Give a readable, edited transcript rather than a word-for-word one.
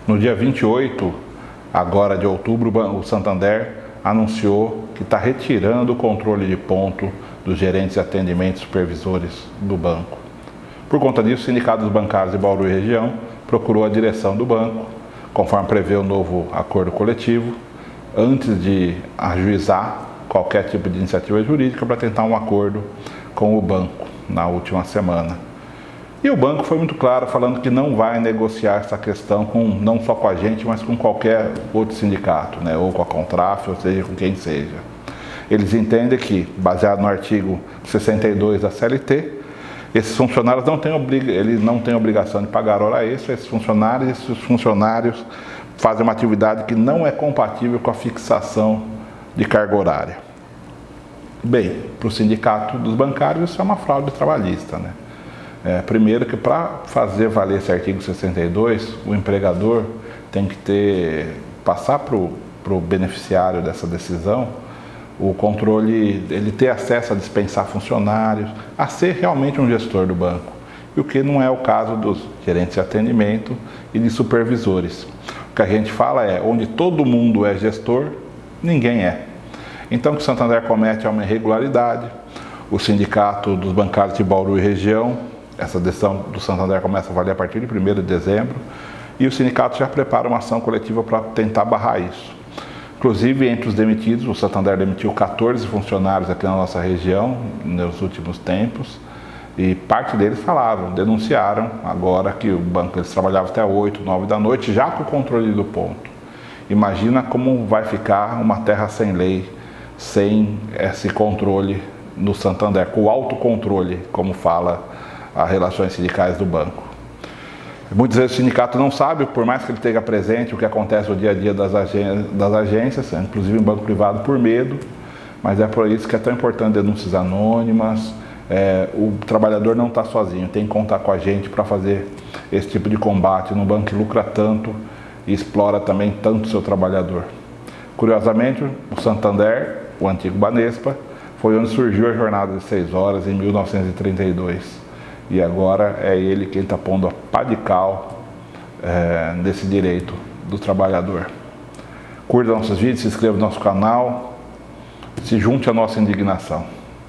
No dia 28, agora de outubro, o Santander anunciou que está retirando o controle de ponto dos gerentes de atendimento e supervisores do banco. Por conta disso, o Sindicato dos Bancários de Bauru e região procurou a direção do banco, conforme prevê o novo acordo coletivo, antes de ajuizar qualquer tipo de iniciativa jurídica para tentar um acordo com o banco na última semana. E o banco foi muito claro, falando que não vai negociar essa questão não só com a gente, mas com qualquer outro sindicato, né? Ou com a Contraf, ou seja, com quem seja. Eles entendem que, baseado no artigo 62 da CLT, esses funcionários não têm obrigação de pagar hora extra. Esses funcionários fazem uma atividade que não é compatível com a fixação de carga horária. Bem, para o sindicato dos bancários isso é uma fraude trabalhista, né? Primeiro que para fazer valer esse artigo 62, o empregador tem que passar para o beneficiário dessa decisão o controle, ele ter acesso a dispensar funcionários, a ser realmente um gestor do banco, e o que não é o caso dos gerentes de atendimento e de supervisores. O que a gente fala é, onde todo mundo é gestor, ninguém é. Então o que o Santander comete é uma irregularidade. O Sindicato dos Bancários de Bauru e região, essa decisão do Santander começa a valer a partir de 1º de dezembro, e o sindicato já prepara uma ação coletiva para tentar barrar isso. Inclusive, entre os demitidos, o Santander demitiu 14 funcionários aqui na nossa região nos últimos tempos, e parte deles denunciaram agora que o banco eles trabalhavam até 8, 9 da noite, já com o controle do ponto. Imagina como vai ficar uma terra sem lei, sem esse controle no Santander, com o autocontrole, como fala as relações sindicais do banco. Muitas vezes o sindicato não sabe, por mais que ele esteja presente, o que acontece no dia a dia das agências, inclusive em banco privado, por medo, mas é por isso que é tão importante denúncias anônimas. O trabalhador não está sozinho, tem que contar com a gente para fazer esse tipo de combate no banco que lucra tanto e explora também tanto o seu trabalhador. Curiosamente, o Santander, o antigo Banespa, foi onde surgiu a jornada de 6 horas em 1932. E agora é ele quem está pondo a pá de cal nesse direito do trabalhador. Curta nossos vídeos, se inscreva no nosso canal, se junte à nossa indignação.